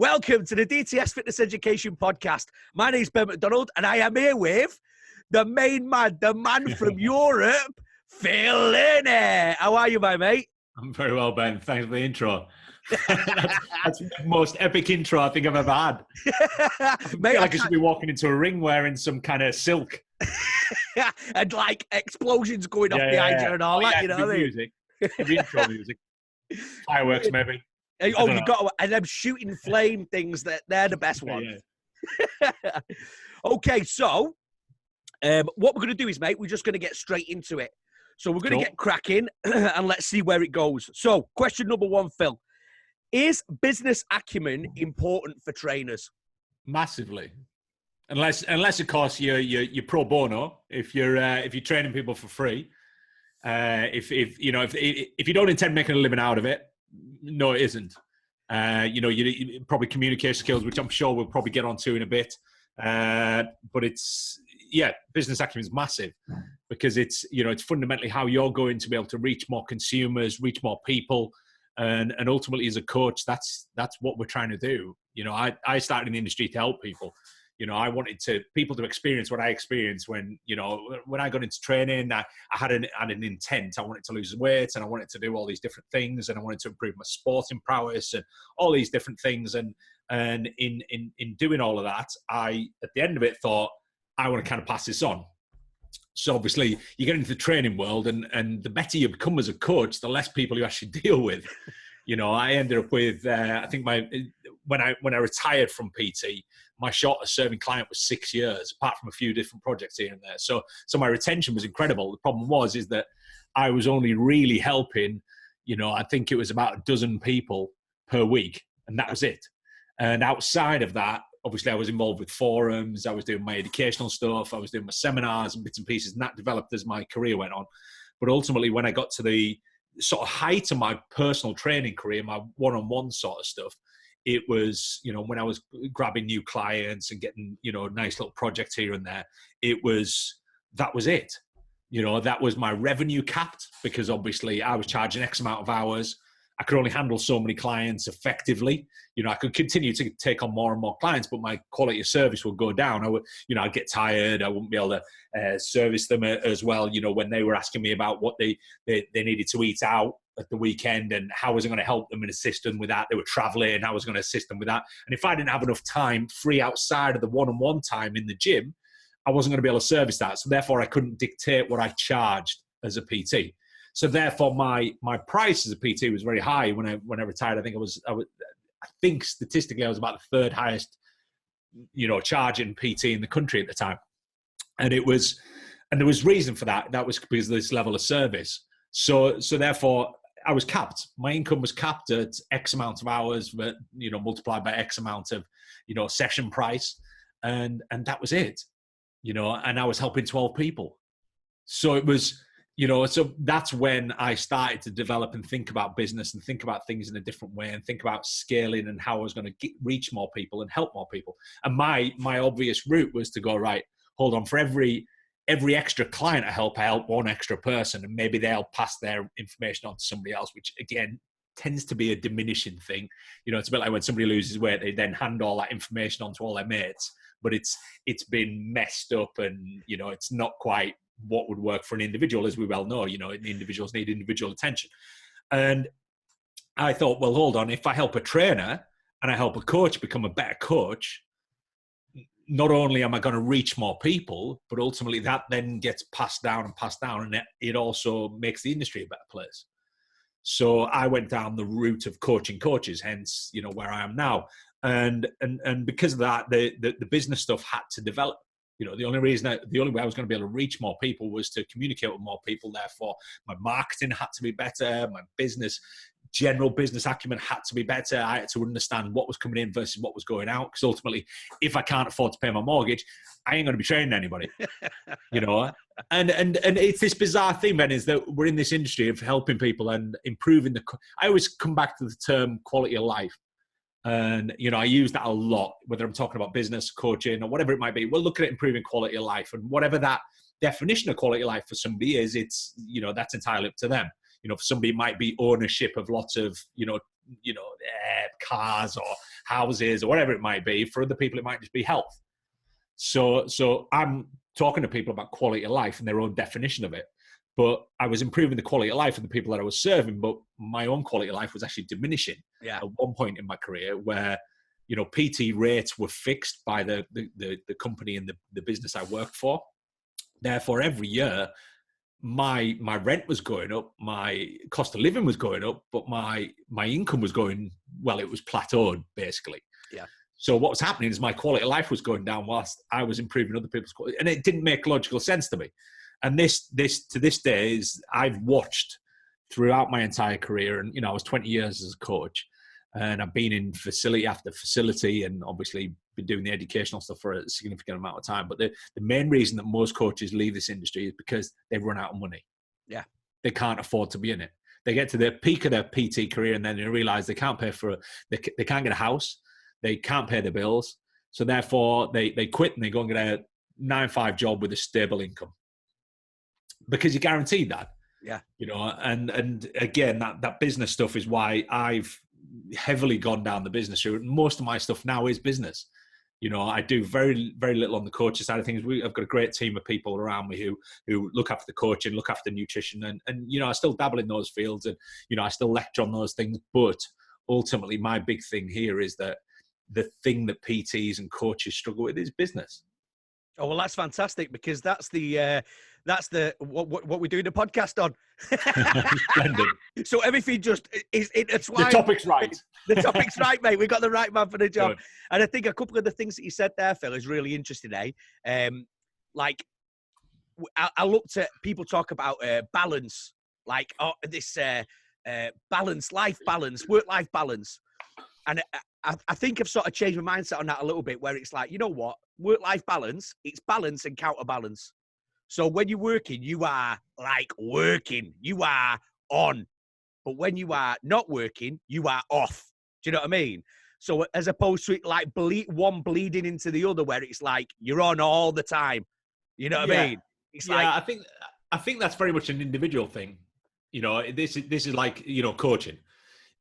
Welcome to the DTS Fitness Education Podcast. My name's Ben McDonald, and I am here with the main man, the man from Europe, Phil Learney. How are you, my mate? I'm very well, Ben. Thanks for the intro. that's the most epic intro I think I've ever had. Mate, I should be walking into a ring wearing some kind of silk. And like explosions going off behind you and all that, you know what I mean? Music. The intro music. Fireworks, maybe. Oh, you got and them shooting flame things, they're the best ones. Yeah. Okay, so what we're going to do is, mate, we're just going to get straight into it. So we're going to get cracking and let's see where it goes. So question number one, Phil. Is business acumen important for trainers? Massively. Unless of course you're pro bono, if you're training people for free. If you don't intend making a living out of it, no, it isn't. You probably communication skills, which I'm sure we'll probably get onto in a bit. But business acumen is massive because it's fundamentally how you're going to be able to reach more consumers, reach more people, and ultimately as a coach, that's what we're trying to do. I started in the industry to help people. I wanted people to experience what I experienced when I got into training. I had an intent. I wanted to lose weight, and I wanted to do all these different things, and I wanted to improve my sporting prowess and all these different things. And in doing all of that, I at the end of it thought I want to kind of pass this on. So obviously you get into the training world, and the better you become as a coach, the less people you actually deal with. I ended up with I think when I retired from PT, my shortest serving client was 6 years, apart from a few different projects here and there. So my retention was incredible. The problem is that I was only really helping, I think it was about a dozen people per week, and that was it. And outside of that, obviously I was involved with forums, I was doing my educational stuff, I was doing my seminars and bits and pieces, and that developed as my career went on. But ultimately, when I got to the sort of height of my personal training career, my one-on-one sort of stuff, it was, when I was grabbing new clients and getting, nice little projects here and there, that was it. That was my revenue capped, because obviously I was charging X amount of hours. I could only handle so many clients effectively. I could continue to take on more and more clients, but my quality of service would go down. I'd get tired. I wouldn't be able to service them as well. When they were asking me about what they needed to eat out at the weekend and how was I going to help them and assist them with that. They were traveling, how was I going to assist them with that. And if I didn't have enough time free outside of the one-on-one time in the gym, I wasn't going to be able to service that. So therefore I couldn't dictate what I charged as a PT. So therefore my price as a PT was very high when I retired. I think statistically I was about the third highest, charging PT in the country at the time. And there was reason for that. That was because of this level of service. So therefore I was capped. My income was capped at X amount of hours, but, multiplied by X amount of, session price. And that was it, and I was helping 12 people. So it was, so that's when I started to develop and think about business and think about things in a different way and think about scaling and how I was going to reach more people and help more people. And my obvious route was to go, right, hold on, for every extra client I help one extra person, and maybe they'll pass their information on to somebody else, which again tends to be a diminishing thing. It's a bit like when somebody loses weight, they then hand all that information on to all their mates, but it's been messed up, and it's not quite what would work for an individual, as we well know. Individuals need individual attention. And I thought, well, hold on, if I help a trainer and I help a coach become a better coach, not only am I going to reach more people, but ultimately that then gets passed down, and it also makes the industry a better place. So I went down the route of coaching coaches, hence, where I am now. And because of that, the business stuff had to develop. The only way I was going to be able to reach more people was to communicate with more people. Therefore, my marketing had to be better. My general business acumen had to be better. I had to understand what was coming in versus what was going out. Because ultimately, if I can't afford to pay my mortgage, I ain't going to be training anybody. And it's this bizarre thing, Ben, is that we're in this industry of helping people and improving I always come back to the term quality of life. And, I use that a lot, whether I'm talking about business, coaching, or whatever it might be. We'll look at improving quality of life, and whatever that definition of quality of life for somebody is, it's, that's entirely up to them. for somebody it might be ownership of lots of, cars or houses or whatever it might be. For other people, it might just be health. So I'm talking to people about quality of life and their own definition of it. But I was improving the quality of life of the people that I was serving, but my own quality of life was actually diminishing at one point in my career where, PT rates were fixed by the company and the business I worked for. Therefore, every year, my rent was going up, my cost of living was going up, but my income was going, it was plateaued, basically. Yeah. So what was happening is my quality of life was going down whilst I was improving other people's quality. And it didn't make logical sense to me. And this to this day is I've watched throughout my entire career. And, I was 20 years as a coach and I've been in facility after facility and obviously been doing the educational stuff for a significant amount of time. But the main reason that most coaches leave this industry is because they run out of money. Yeah. They can't afford to be in it. They get to the peak of their PT career and then they realize they can't pay they can't get a house. They can't pay their bills. So therefore they quit and they go and get a 9-to-5 job with a stable income. Because you're guaranteed that. Yeah. And again, that business stuff is why I've heavily gone down the business route. And most of my stuff now is business. I do very, very little on the coaching side of things. I've got a great team of people around me who look after the coaching, look after nutrition. And I still dabble in those fields and, I still lecture on those things. But ultimately, my big thing here is that the thing that PTs and coaches struggle with is business. Oh, well, that's fantastic because that's what we do the podcast on. So everything just is intertwined. The topic's right. The topic's right, mate. We got the right man for the job. Good. And I think a couple of the things that you said there, Phil, is really interesting, eh? I looked at people talk about balance, like this balance, life balance, work-life balance. And I think I've sort of changed my mindset on that a little bit, where it's like, you know what? Work-life balance, it's balance and counterbalance. So when you're working, you are like working. You are on. But when you are not working, you are off. Do you know what I mean? So as opposed to it like one bleeding into the other, where it's like you're on all the time. You know what I mean? It's I think that's very much an individual thing. This is like, coaching.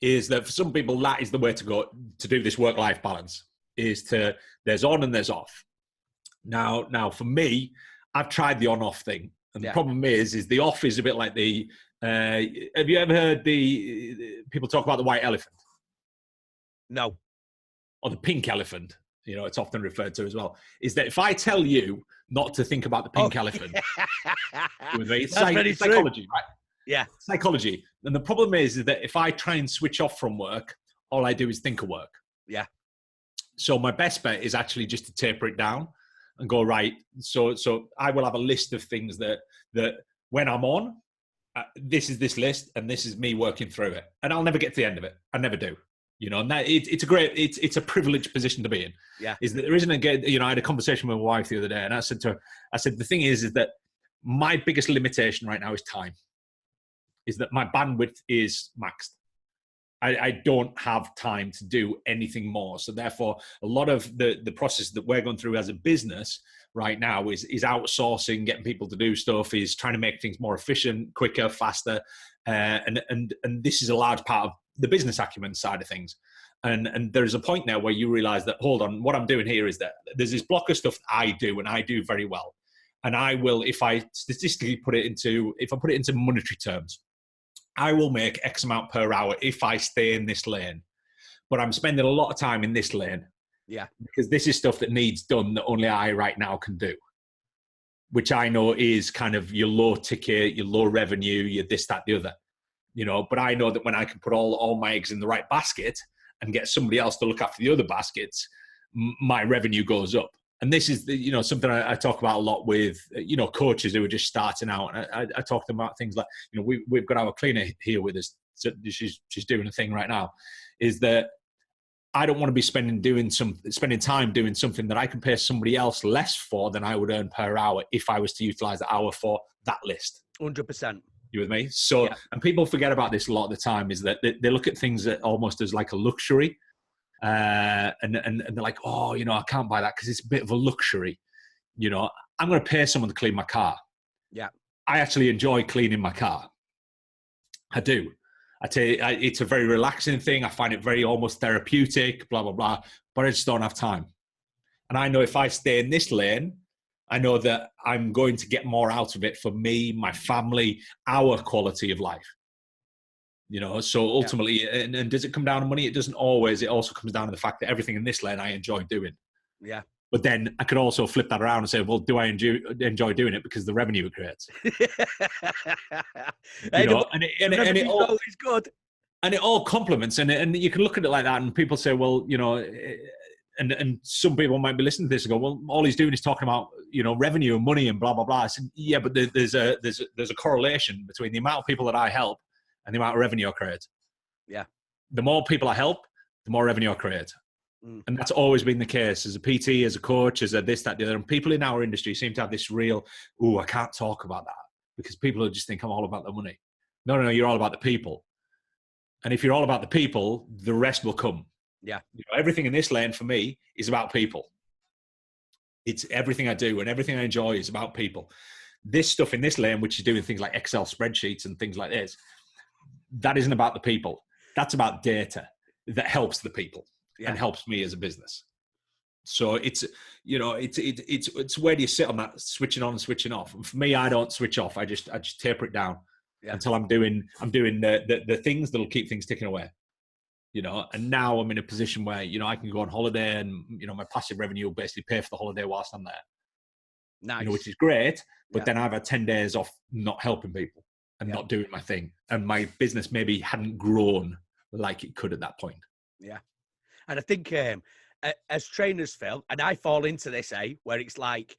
Is that for some people that is the way to go to do this work-life balance, there's on and there's off. Now for me, I've tried the on-off thing. And the problem is the off is a bit like have you ever heard the people talk about the white elephant? No. Or the pink elephant, it's often referred to as well, is that if I tell you not to think about the pink elephant, it's psychology, right? Yeah. Psychology. And the problem is that if I try and switch off from work, all I do is think of work. Yeah. So my best bet is actually just to taper it down and go, right. So I will have a list of things that when I'm on, this is this list and this is me working through it. And I'll never get to the end of it. I never do. And that it's a privileged position to be in. Yeah. Is that there isn't I had a conversation with my wife the other day and I said to her, the thing is that my biggest limitation right now is time. Is that my bandwidth is maxed. I don't have time to do anything more. So therefore, a lot of the process that we're going through as a business right now is outsourcing, getting people to do stuff, is trying to make things more efficient, quicker, faster. And this is a large part of the business acumen side of things. And there's a point now where you realize that, hold on, what I'm doing here is that there's this block of stuff that I do and I do very well. And I will, if I statistically put it into monetary terms, I will make X amount per hour if I stay in this lane. But I'm spending a lot of time in this lane. Yeah. Because this is stuff that needs done that only I right now can do. Which I know is kind of your low ticket, your low revenue, your this, that, the other. But I know that when I can put all my eggs in the right basket and get somebody else to look after the other baskets, my revenue goes up. And this is something I talk about a lot with coaches who are just starting out. And I talk to them about things like we've got our cleaner here with us. So she's doing a thing right now. Is that I don't want to be spending time doing something that I can pay somebody else less for than I would earn per hour if I was to utilize the hour for that list. 100%. You with me? So and people forget about this a lot of the time. Is that they look at things almost as like a luxury. And they're like, oh, I can't buy that because it's a bit of a luxury. I'm going to pay someone to clean my car. Yeah. I actually enjoy cleaning my car. I do. I tell you, it's a very relaxing thing. I find it very almost therapeutic, blah, blah, blah. But I just don't have time. And I know if I stay in this lane, I know that I'm going to get more out of it for me, my family, our quality of life. So ultimately, and does it come down to money? It doesn't always. It also comes down to the fact that everything in this lane I enjoy doing. Yeah. But then I could also flip that around and say, well, do I enjoy doing it because of the revenue it creates? And it all, always good. And it all complements. And you can look at it like that, and people say, well, and some people might be listening to this and go, well, all he's doing is talking about, revenue and money and blah, blah, blah. I said, yeah, but there's a correlation between the amount of people that I help and the amount of revenue I create. Yeah. The more people I help, the more revenue I create. And that's always been the case as a PT, as a coach, as a this, that, the other. And people in our industry seem to have this real, I can't talk about that because people just think I'm all about the money. No, you're all about the people. And if you're all about the people, the rest will come. Yeah. Everything in this lane for me is about people. It's everything I do and everything I enjoy is about people. This stuff in this lane, which is doing things like Excel spreadsheets and things like this, that isn't about the people. That's about data that helps the people and helps me as a business. So it's where do you sit on that switching on and switching off? And for me, I don't switch off. I just taper it down until I'm doing the things that'll keep things ticking away. And now I'm in a position where, I can go on holiday and, my passive revenue will basically pay for the holiday whilst I'm there. Nice. Which is great. But then I've had 10 days off not helping people and not doing my thing. And my business maybe hadn't grown like it could at that point. Yeah. And I think as trainers, Phil, and I fall into this, where it's like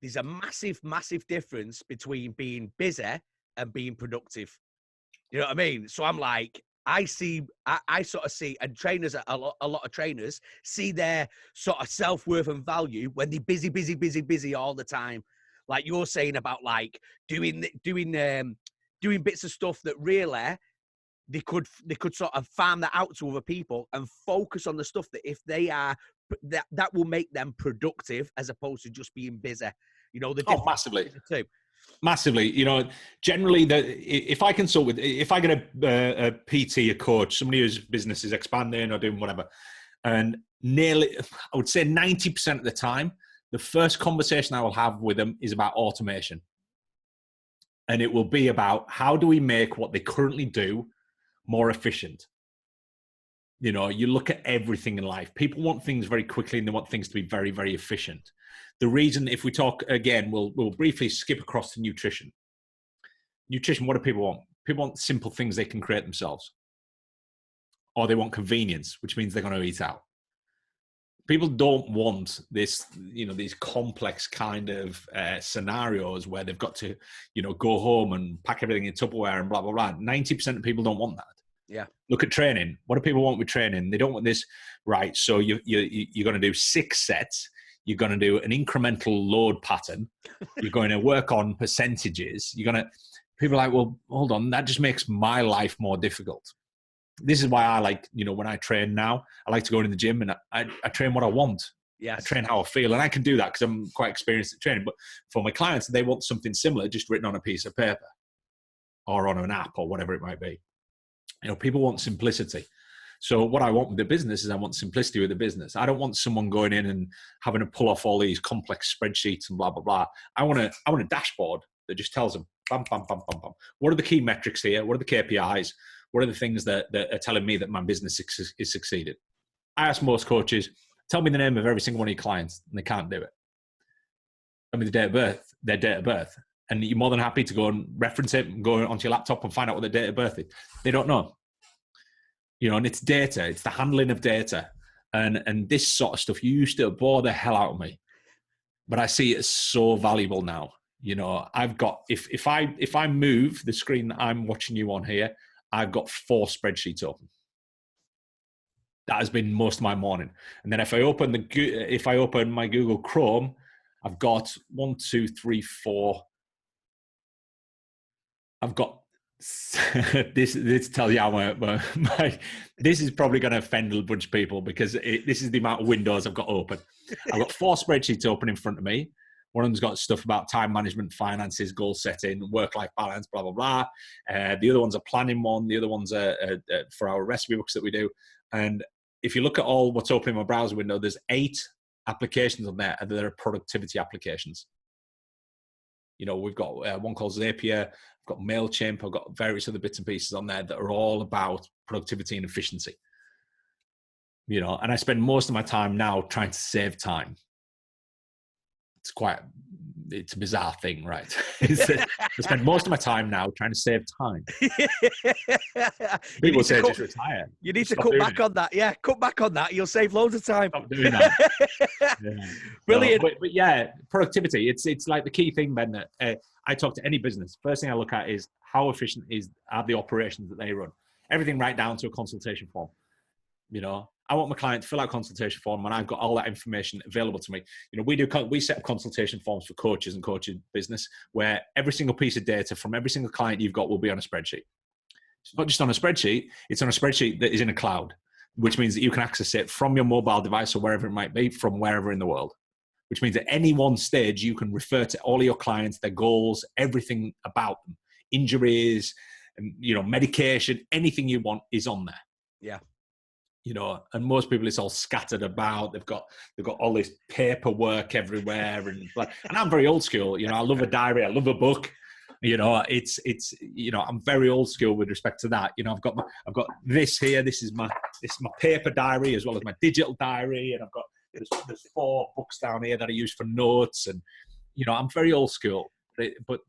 there's a massive, massive difference between being busy and being productive. You know what I mean? So I'm like, I sort of see, and trainers, a lot of trainers see their sort of self-worth and value when they're busy all the time. Like you're saying about like doing bits of stuff that really they could sort of farm that out to other people and focus on the stuff that if they are, that will make them productive as opposed to just being busy. Massively. Massively, generally if I consult with, if I get a PT, a coach, somebody whose business is expanding or doing whatever, and nearly, I would say 90% of the time, the first conversation I will have with them is about automation. And it will be about how do we make what they currently do more efficient? You look at everything in life. People want things very quickly and they want things to be very, very efficient. The reason, if we talk again, we'll briefly skip across to nutrition. Nutrition, what do people want? People want simple things they can create themselves. Or they want convenience, which means they're going to eat out. People don't want this, these complex kind of scenarios where they've got to, go home and pack everything in Tupperware and blah, blah, blah. 90% of people don't want that. Yeah. Look at training. What do people want with training? They don't want this, right? So you're going to do 6 sets. You're going to do an incremental load pattern. You're going to work on percentages. People are like, well, hold on. That just makes my life more difficult. This is why I like, when I train now, I like to go in the gym and I train what I want. Yes. I train how I feel. And I can do that because I'm quite experienced at training. But for my clients, they want something similar, just written on a piece of paper or on an app or whatever it might be. People want simplicity. So what I want with the business is I want simplicity with the business. I don't want someone going in and having to pull off all these complex spreadsheets and blah, blah, blah. I want a dashboard that just tells them, bam, bam, bam, bam, bam. What are the key metrics here? What are the KPIs? What are the things that are telling me that my business is succeeded? I ask most coaches, tell me the name of every single one of your clients, and they can't do it. Tell me their date of birth. And you're more than happy to go and reference it and go onto your laptop and find out what their date of birth is. They don't know. And it's data. It's the handling of data. And this sort of stuff used to bore the hell out of me. But I see it as so valuable now. I've got, if I move the screen that I'm watching you on here, I've got 4 spreadsheets open. That has been most of my morning. And then if I open my Google Chrome, I've got 1, 2, 3, 4. I've got this tells you how this is probably going to offend a bunch of people because this is the amount of windows I've got open. I've got 4 spreadsheets open in front of me. One of them's got stuff about time management, finances, goal setting, work-life balance, blah, blah, blah. The other one's a planning one. The other one's for our recipe books that we do. And if you look at all what's open in my browser window, there's 8 applications on there, and they're productivity applications. You know, we've got one called Zapier, I've got MailChimp, I've got various other bits and pieces on there that are all about productivity and efficiency. You know, and I spend most of my time now trying to save time. It's a bizarre thing, right? I spend most of my time now trying to save time. People say just retire. You need to cut back on that. Yeah, cut back on that. You'll save loads of time. Stop doing that. Yeah. Brilliant. No, but yeah, productivity. It's like the key thing, Ben, that I talk to any business. First thing I look at is how efficient are the operations that they run. Everything right down to a consultation form. You know, I want my client to fill out a consultation form, and I've got all that information available to me. You know, we set up consultation forms for coaches and coaching business, where every single piece of data from every single client you've got will be on a spreadsheet. It's not just on a spreadsheet; it's on a spreadsheet that is in a cloud, which means that you can access it from your mobile device or wherever it might be, from wherever in the world. Which means at any one stage you can refer to all of your clients, their goals, everything about them, injuries, and you know, medication, anything you want is on there. Yeah. You know, and most people, it's all scattered about. They've got all this paperwork everywhere, and I'm very old school. You know, I love a diary, I love a book. You know, it's you know, I'm very old school with respect to that. You know, I've got this here. This is my paper diary as well as my digital diary, and I've got there's 4 books down here that I use for notes. And you know, I'm very old school, but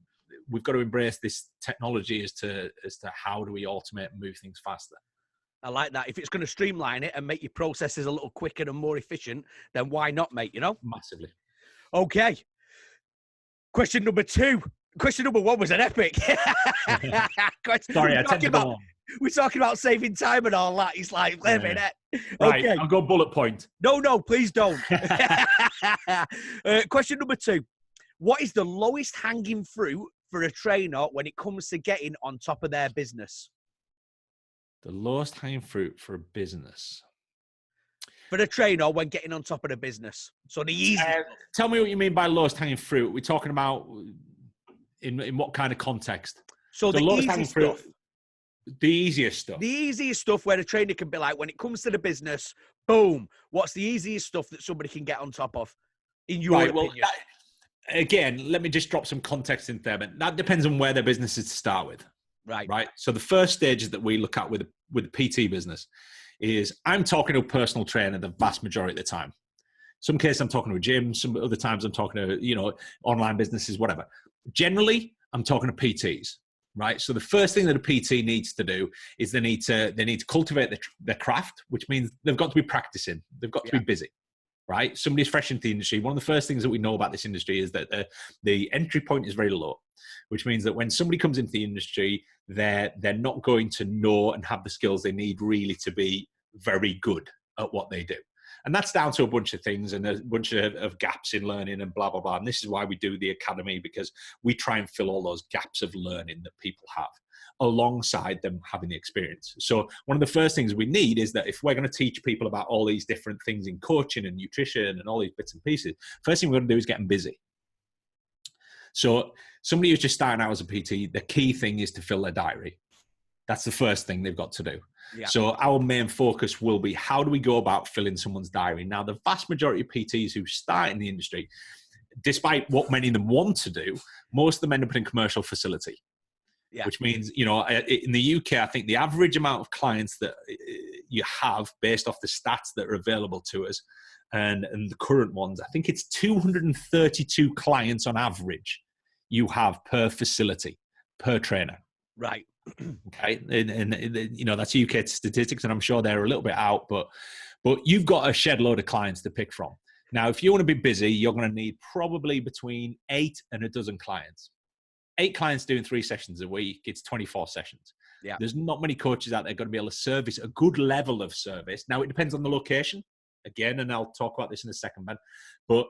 we've got to embrace this technology as to how do we automate and move things faster. I like that. If it's going to streamline it and make your processes a little quicker and more efficient, then why not, mate? You know? Massively. Okay. Question number 2. Question number 1 was an epic. Sorry, I tend to go on. We're talking about saving time and all that. It's like, wait a minute. Right, okay. I'll go bullet point. No, please don't. Question number 2. What is the lowest hanging fruit for a trainer when it comes to getting on top of their business? The lowest hanging fruit for a business. For a trainer when getting on top of the business. So the easy. Tell me what you mean by lowest hanging fruit. We're talking about in what kind of context? So the lowest hanging fruit. The easiest stuff. The easiest stuff where the trainer can be like, when it comes to the business, boom. What's the easiest stuff that somebody can get on top of? In your opinion? Well, again, let me just drop some context in there. But that depends on where their business is to start with. Right. So the first stage that we look at with the PT business is I'm talking to a personal trainer the vast majority of the time. Some cases I'm talking to a gym. Some other times I'm talking to, you know, online businesses, whatever. Generally, I'm talking to PTs. Right. So the first thing that a PT needs to do is they need to cultivate their craft, which means they've got to be practicing. They've got to be busy. Right. Somebody's fresh into the industry. One of the first things that we know about this industry is that the entry point is very low, which means that when somebody comes into the industry, they're not going to know and have the skills they need really to be very good at what they do. And that's down to a bunch of things and a bunch of gaps in learning and blah, blah, blah. And this is why we do the academy, because we try and fill all those gaps of learning that people have alongside them having the experience. So one of the first things we need is that if we're going to teach people about all these different things in coaching and nutrition and all these bits and pieces, first thing we're going to do is get them busy. So somebody who's just starting out as a PT, the key thing is to fill their diary. That's the first thing they've got to do. Yeah. So our main focus will be, how do we go about filling someone's diary? Now, the vast majority of PTs who start in the industry, despite what many of them want to do, most of them end up in a commercial facility. Yeah. Which means, you know, in the UK, I think the average amount of clients that you have based off the stats that are available to us and the current ones, I think it's 232 clients on average you have per facility, per trainer. Right. Okay. And you know, that's UK statistics, and I'm sure they're a little bit out, but you've got a shed load of clients to pick from. Now, if you want to be busy, you're going to need probably between 8 and a dozen clients. 8 clients doing 3 sessions a week, it's 24 sessions. Yeah. There's not many coaches out there going to be able to service a good level of service. Now, it depends on the location, again, and I'll talk about this in a second, man. But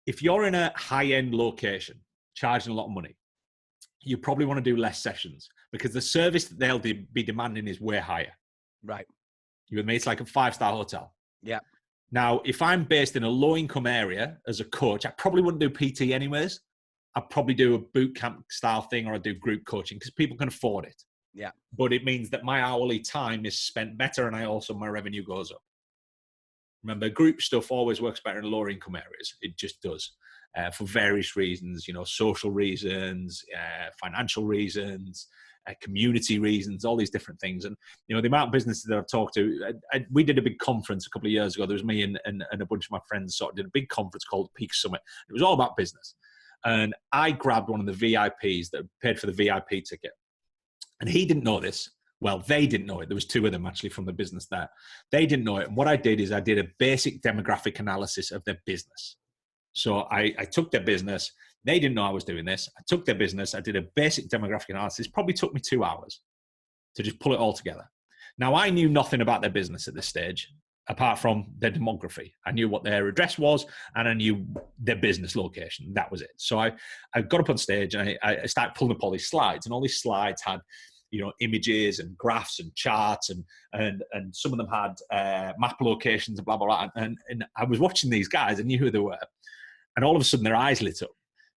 if you're in a high-end location, charging a lot of money, you probably want to do less sessions because the service that they'll be demanding is way higher. Right. You with me? It's like a 5-star hotel. Yeah. Now, if I'm based in a low-income area as a coach, I probably wouldn't do PT anyways. I'd probably do a boot camp style thing, or I'd do group coaching because people can afford it. Yeah. But it means that my hourly time is spent better, and my revenue goes up. Remember, group stuff always works better in lower income areas. It just does, for various reasons, social reasons, financial reasons, community reasons, all these different things. And, the amount of businesses that I've talked to, we did a big conference a couple of years ago. There was me and a bunch of my friends sort of did a big conference called Peak Summit. It was all about business. And I grabbed one of the VIPs that paid for the VIP ticket. And he didn't know this. Well, they didn't know it. There was two of them actually from the business there. They didn't know it. And what I did is I did a basic demographic analysis of their business. So I took their business. They didn't know I was doing this. I took their business. I did a basic demographic analysis. Probably took me 2 hours to just pull it all together. Now, I knew nothing about their business at this stage, apart from their demography. I knew what their address was, and I knew their business location. That was it. So I got up on stage, and I started pulling up all these slides, and all these slides had images and graphs and charts, and some of them had map locations and blah, blah, blah. And I was watching these guys. I knew who they were. And all of a sudden their eyes lit up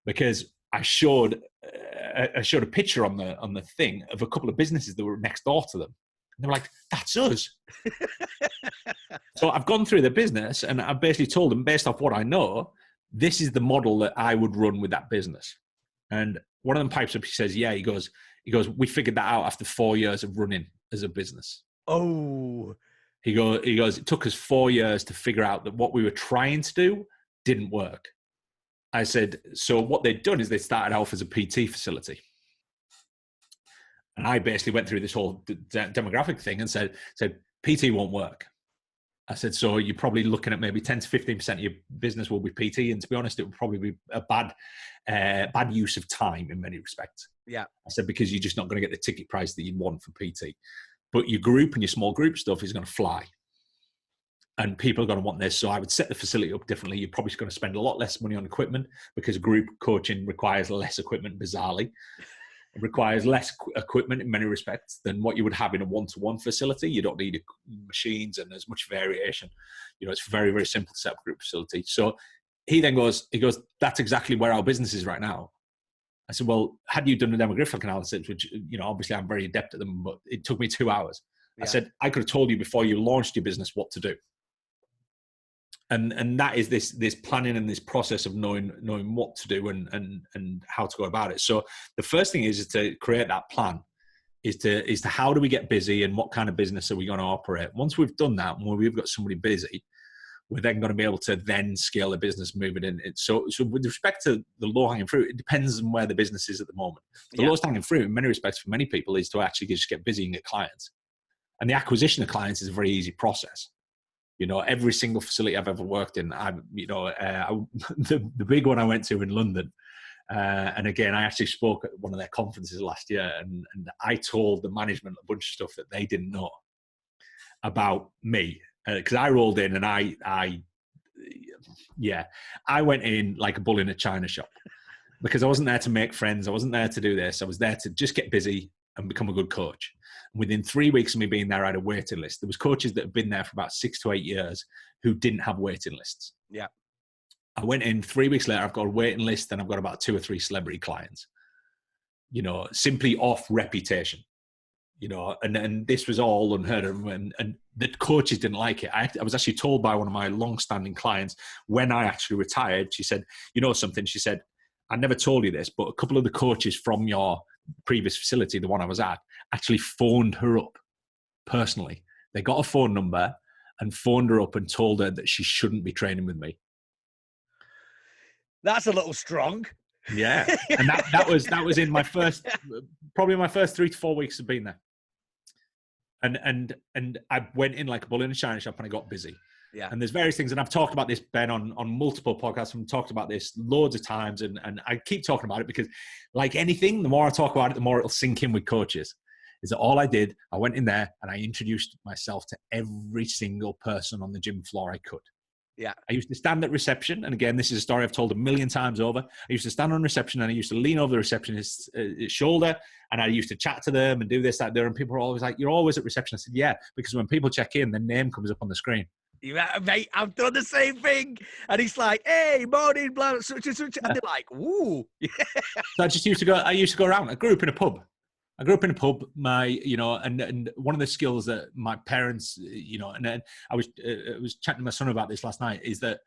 because I showed a picture on the thing of a couple of businesses that were next door to them. And they were like, that's us. So I've gone through their business, and I've basically told them, based off what I know, this is the model that I would run with that business. And one of them pipes up, he says, yeah, he goes, we figured that out after 4 years of running as a business. Oh. He goes, it took us 4 years to figure out that what we were trying to do didn't work. I said, so what they'd done is they started off as a PT facility. And I basically went through this whole demographic thing and said, PT won't work. I said, so you're probably looking at maybe 10 to 15% of your business will be PT. And to be honest, it would probably be a bad use of time in many respects. Yeah. I said, because you're just not going to get the ticket price that you'd want for PT. But your group and your small group stuff is going to fly. And people are going to want this. So I would set the facility up differently. You're probably going to spend a lot less money on equipment because group coaching requires less equipment, bizarrely. It requires less equipment in many respects than what you would have in a one-to-one facility. You don't need machines and as much variation. It's very, very simple to set up a group facility. So he goes, that's exactly where our business is right now. I said, well, had you done a demographic analysis, which, obviously I'm very adept at them, but it took me 2 hours. Yeah. I said, I could have told you before you launched your business what to do. And that is this planning and this process of knowing what to do and how to go about it. So the first thing is to create that plan, is to how do we get busy and what kind of business are we going to operate? Once we've done that, when we've got somebody busy, we're then going to be able to then scale the business, move it in. So with respect to the low-hanging fruit, it depends on where the business is at the moment. The lowest hanging fruit in many respects for many people is to actually just get busy and get clients. And the acquisition of clients is a very easy process. Every single facility I've ever worked in, the big one I went to in London, and again, I actually spoke at one of their conferences last year, and I told the management a bunch of stuff that they didn't know about me, because I rolled in and I went in like a bull in a china shop, because I wasn't there to make friends. I wasn't there to do this. I was there to just get busy and become a good coach. Within 3 weeks of me being there, I had a waiting list. There was coaches that had been there for about 6 to 8 years who didn't have waiting lists. Yeah. I went in 3 weeks later, I've got a waiting list, and I've got about 2 or 3 celebrity clients, simply off reputation, and this was all unheard of. And the coaches didn't like it. I was actually told by one of my long-standing clients when I actually retired, she said, something, she said, I never told you this, but a couple of the coaches from your previous facility, the one I was at, actually phoned her up personally. They got a phone number and phoned her up and told her that she shouldn't be training with me. That's a little strong. Yeah. And that was in my first 3 to 4 weeks of being there. And I went in like a bull in a china shop, and I got busy. Yeah. And there's various things, and I've talked about this, Ben, on multiple podcasts, and talked about this loads of times, and I keep talking about it because, like anything, the more I talk about it, the more it'll sink in with coaches. Is that all I did? I went in there and I introduced myself to every single person on the gym floor I could. Yeah. I used to stand at reception, and again, this is a story I've told a million times over. I used to stand on reception, and I used to lean over the receptionist's shoulder, and I used to chat to them and do this, that, there, and people were always like, "You're always at reception." I said, "Yeah, because when people check in, their name comes up on the screen." Yeah, mate, I've done the same thing. And he's like, hey, morning, blah, such and such. And they're like, ooh. So I used to go around. I grew up in a pub. And one of the skills that my parents, and I was chatting to my son about this last night, is that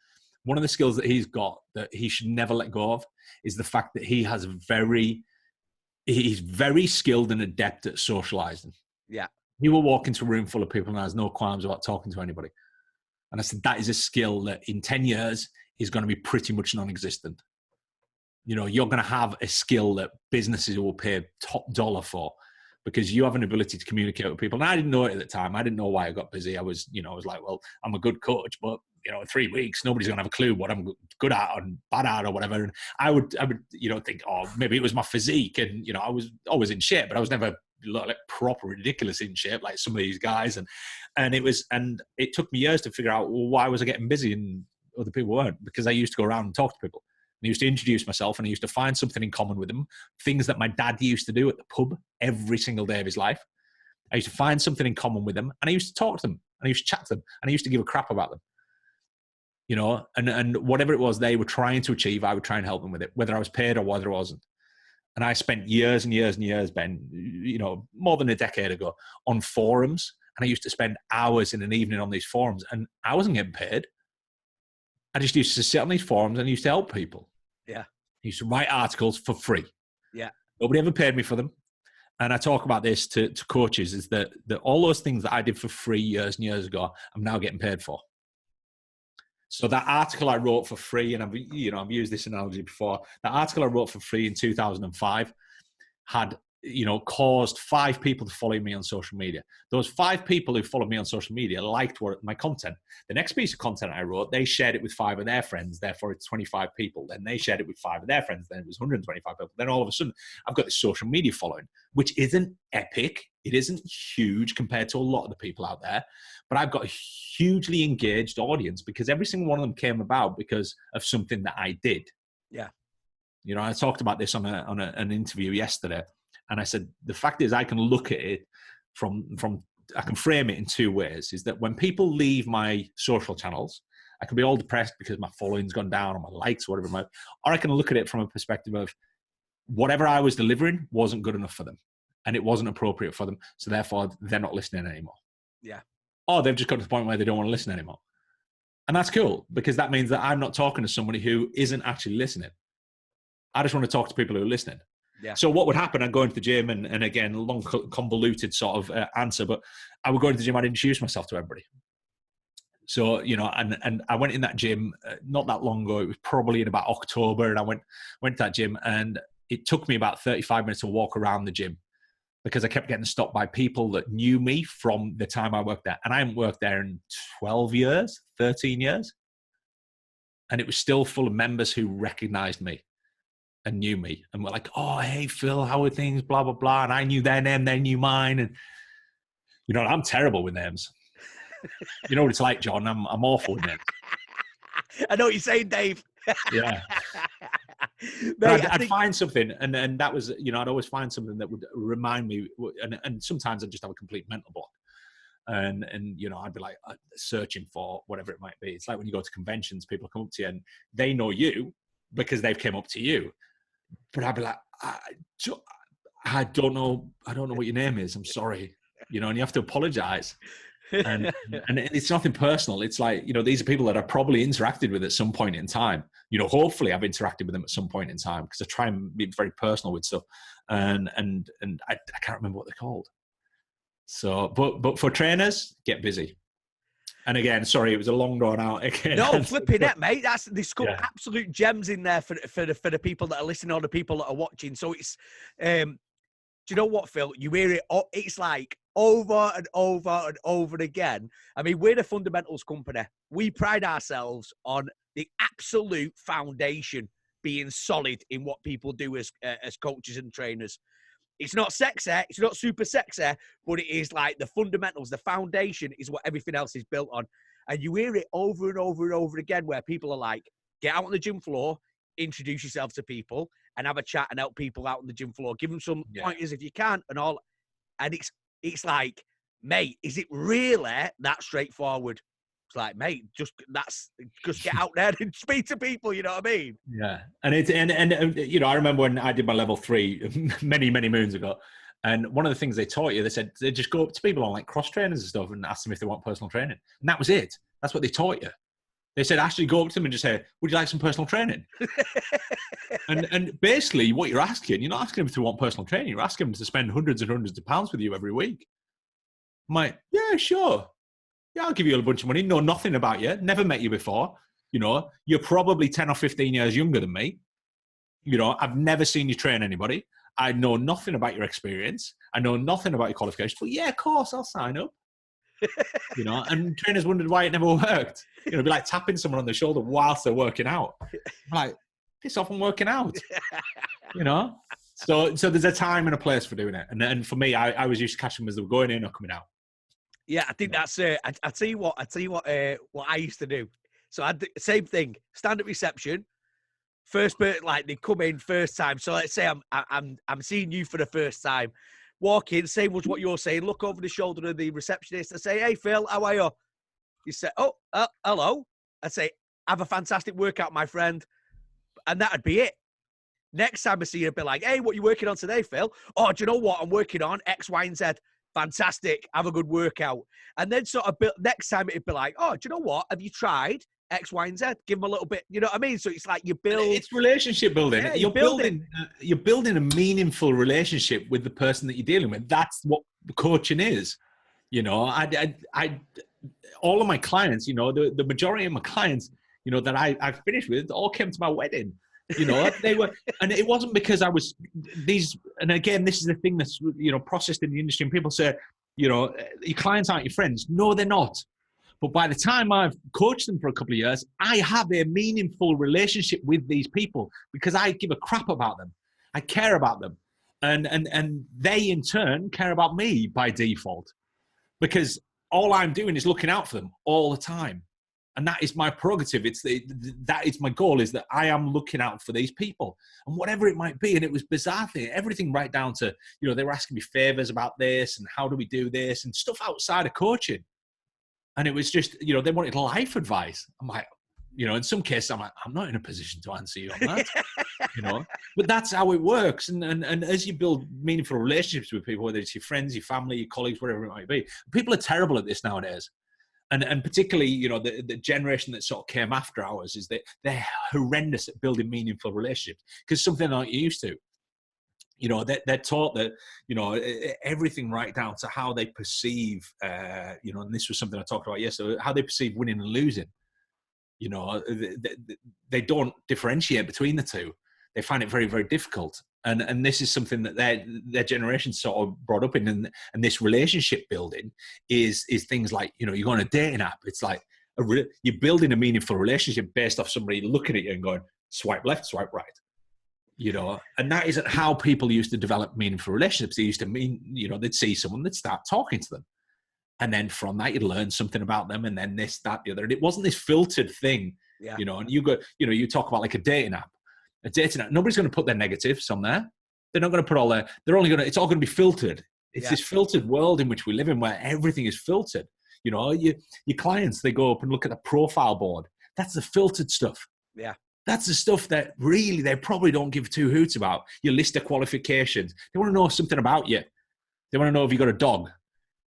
one of the skills that he's got that he should never let go of is the fact that he's very skilled and adept at socializing. Yeah. He will walk into a room full of people and has no qualms about talking to anybody. And I said, that is a skill that in 10 years is going to be pretty much non-existent. You're going to have a skill that businesses will pay top dollar for because you have an ability to communicate with people. And I didn't know it at the time. I didn't know why I got busy. I was like, well, I'm a good coach, but in 3 weeks, nobody's going to have a clue what I'm good at and bad at or whatever. And I would, think, oh, maybe it was my physique. And, I was always in shape, but I was never like proper ridiculous in shape like some of these guys. And it took me years to figure out, well, why was I getting busy and other people weren't? Because I used to go around and talk to people. I used to introduce myself and I used to find something in common with them, things that my dad used to do at the pub every single day of his life. I used to find something in common with them and I used to talk to them and I used to chat to them and I used to give a crap about them. And whatever it was they were trying to achieve, I would try and help them with it, whether I was paid or whether I wasn't. And I spent years and years and years, Ben, more than a decade ago, on forums. And I used to spend hours in an evening on these forums and I wasn't getting paid. I just used to sit on these forums and I used to help people. Yeah. I used to write articles for free. Yeah. Nobody ever paid me for them. And I talk about this to coaches, is that all those things that I did for free years and years ago, I'm now getting paid for. So that article I wrote for free, and I've used this analogy before, that article I wrote for free in 2005 had caused 5 people to follow me on social media. Those 5 people who followed me on social media liked my content. The next piece of content I wrote, they shared it with 5 of their friends. Therefore, it's 25 people. Then they shared it with 5 of their friends. Then it was 125 people. Then all of a sudden, I've got this social media following, which isn't epic. It isn't huge compared to a lot of the people out there. But I've got a hugely engaged audience because every single one of them came about because of something that I did. Yeah. I talked about this on an interview yesterday. And I said, the fact is I can look at it I can frame it in 2 ways, is that when people leave my social channels, I can be all depressed because my following's gone down or my likes, or whatever, or I can look at it from a perspective of whatever I was delivering wasn't good enough for them and it wasn't appropriate for them. So therefore they're not listening anymore. Yeah. Or they've just got to the point where they don't want to listen anymore. And that's cool because that means that I'm not talking to somebody who isn't actually listening. I just want to talk to people who are listening. Yeah. So what would happen? I'd go into the gym and again, long convoluted sort of answer, but I would go into the gym, I'd introduce myself to everybody. So, and I went in that gym not that long ago. It was probably in about October, and I went to that gym and it took me about 35 minutes to walk around the gym because I kept getting stopped by people that knew me from the time I worked there. And I haven't worked there in 12 years, 13 years. And it was still full of members who recognized me and knew me and were like, oh, hey, Phil, how are things? Blah, blah, blah. And I knew their name, they knew mine. And, I'm terrible with names. You know what it's like, John? I'm awful with names. I know what you're saying, Dave. Yeah. Mate, I'd find something, and that was, I'd always find something that would remind me, and sometimes I'd just have a complete mental block. And I'd be like searching for whatever it might be. It's like when you go to conventions, people come up to you and they know you because they've came up to you. But I'd be like, I don't know what your name is. I'm sorry, and you have to apologize. And it's nothing personal. It's like, these are people that I've probably interacted with at some point in time. Hopefully I've interacted with them at some point in time because I try and be very personal with stuff. And I can't remember what they're called. So, but for trainers, get busy. And again, sorry, it was a long drawn out. Again, no, flipping it, mate. There's absolute gems in there for the people that are listening or the people that are watching. So it's, do you know what, Phil? You hear it. It's like over and over and over again. I mean, we're a fundamentals company. We pride ourselves on the absolute foundation being solid in what people do as coaches and trainers. It's not sexy, it's not super sexy, but it is like the fundamentals, the foundation is what everything else is built on. And you hear it over and over and over again where people are like, get out on the gym floor, introduce yourself to people and have a chat and help people out on the gym floor. Give them some pointers if you can and all. And it's like, mate, is it really that straightforward? It's like, mate, just get out there and speak to people. You know what I mean? Yeah, and you know, I remember when I did my level 3 many moons ago, and one of the things they taught you, they said they just go up to people on like cross trainers and stuff and ask them if they want personal training, and that was it. That's what they taught you. They said actually go up to them and just say, "Would you like some personal training?" and basically, what you're asking, you're not asking them if they want personal training. You're asking them to spend hundreds and hundreds of pounds with you every week. I'm like, yeah, sure. Yeah, I'll give you a bunch of money. Know nothing about you. Never met you before. You know, you're probably 10 or 15 years younger than me. You know, I've never seen you train anybody. I know nothing about your experience. I know nothing about your qualifications. But yeah, of course, I'll sign up. You know, and trainers wondered why it never worked. You know, it'd be like tapping someone on the shoulder whilst they're working out. I'm like, piss off, I'm working out. You know? So there's a time and a place for doing it. And for me, I was used to catching them as they were going in or coming out. Yeah, I think that's I tell you what I used to do. So I did same thing, stand at reception, first like they come in first time. So let's say I'm seeing you for the first time. Walk in, same as what you're saying, look over the shoulder of the receptionist and say, "Hey Phil, how are you?" You say, "Oh, hello." I say, "Have a fantastic workout, my friend." And that'd be it. Next time I see you, I'd be like, "Hey, what are you working on today, Phil?" "Oh, do you know what? I'm working on X, Y, and Z." "Fantastic. Have a good workout." And then sort of next time it'd be like, "Oh, do you know what? Have you tried X, Y, and Z?" Give them a little bit, you know what I mean? So it's like you build. It's relationship building. Yeah, you're building a meaningful relationship with the person that you're dealing with. That's what coaching is. You know, I all of my clients, you know, the majority of my clients, you know, that I've finished with all came to my wedding. You know, they were, and it wasn't because I was these, and again, this is the thing that's, you know, processed in the industry, and people say, you know, your clients aren't your friends. No, they're not. But by the time I've coached them for a couple of years, I have a meaningful relationship with these people because I give a crap about them. I care about them. And they in turn care about me by default, because all I'm doing is looking out for them all the time. And that is my prerogative. That is my goal, is that I am looking out for these people and whatever it might be. And it was bizarre thing, everything right down to, you know, they were asking me favors about this and how do we do this and stuff outside of coaching. And it was just, you know, they wanted life advice. I'm like, you know, in some cases, I'm like, I'm not in a position to answer you on that, you know, but that's how it works. And as you build meaningful relationships with people, whether it's your friends, your family, your colleagues, whatever it might be, people are terrible at this nowadays. And particularly, you know, the generation that sort of came after ours is that they're horrendous at building meaningful relationships because something they're not used to. You know, they're taught that, you know, everything right down to how they perceive, you know, and this was something I talked about yesterday, how they perceive winning and losing. You know, they don't differentiate between the two. They find it very, very difficult. And this is something that their generation sort of brought up in. And this relationship building is things like, you know, you go on a dating app. It's like you're building a meaningful relationship based off somebody looking at you and going, swipe left, swipe right. You know, and that isn't how people used to develop meaningful relationships. They used to you know, they'd see someone, they'd start talking to them. And then from that, you'd learn something about them. And then this, that, the other. And it wasn't this filtered thing, you know, and you talk about like a dating app. A dating app, nobody's going to put their negatives on there. They're not going to put all it's all going to be filtered. It's this filtered world in which we live in where everything is filtered. You know, your clients, they go up and look at the profile board. That's the filtered stuff. Yeah. That's the stuff that really they probably don't give two hoots about. Your list of qualifications. They want to know something about you. They want to know if you got a dog.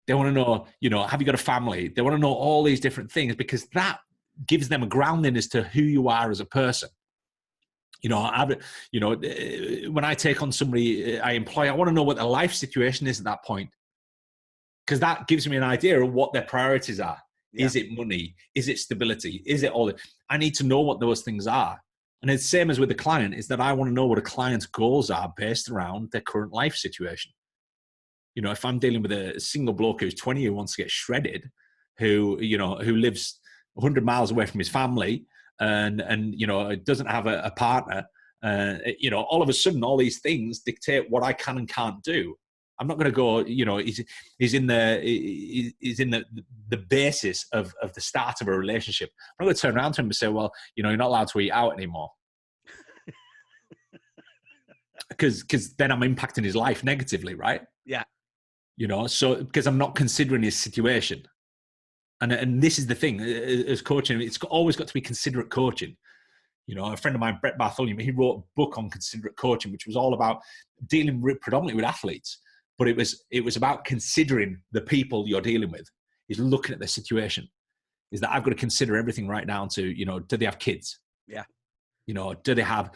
They want to know, you know, have you got a family? They want to know all these different things because that gives them a grounding as to who you are as a person. You know, when I take on somebody I employ, I want to know what their life situation is at that point, because that gives me an idea of what their priorities are. Yeah. Is it money? Is it stability? Is it all? I need to know what those things are. And it's the same as with the client, is that I want to know what a client's goals are based around their current life situation. You know, if I'm dealing with a single bloke who's 20 who wants to get shredded, who lives 100 miles away from his family, and you know, doesn't have a partner, you know, all of a sudden all these things dictate what I can and can't do. I'm not going to go, you know, he's in the basis of the start of a relationship. I'm not going to turn around to him and say, well, you know, you're not allowed to eat out anymore. Because then I'm impacting his life negatively, right? Yeah. You know, so because I'm not considering his situation. And this is the thing, as coaching, it's always got to be considerate coaching. You know, a friend of mine, Brett Bartholomew, he wrote a book on considerate coaching, which was all about dealing predominantly with athletes, but it was about considering the people you're dealing with. Is looking at the situation. Is that I've got to consider everything right down to, you know, do they have kids? Yeah. You know, do they have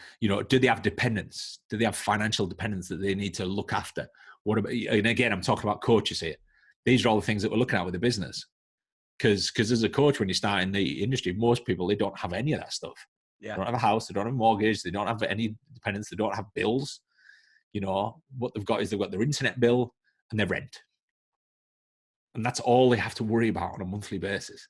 dependents? Do they have financial dependents that they need to look after? What about, and again, I'm talking about coaches here. These are all the things that we're looking at with the business. Because as a coach, when you start in the industry, most people, they don't have any of that stuff. Yeah. They don't have a house, they don't have a mortgage, they don't have any dependents, they don't have bills. You know, what they've got is they've got their internet bill and their rent. And that's all they have to worry about on a monthly basis.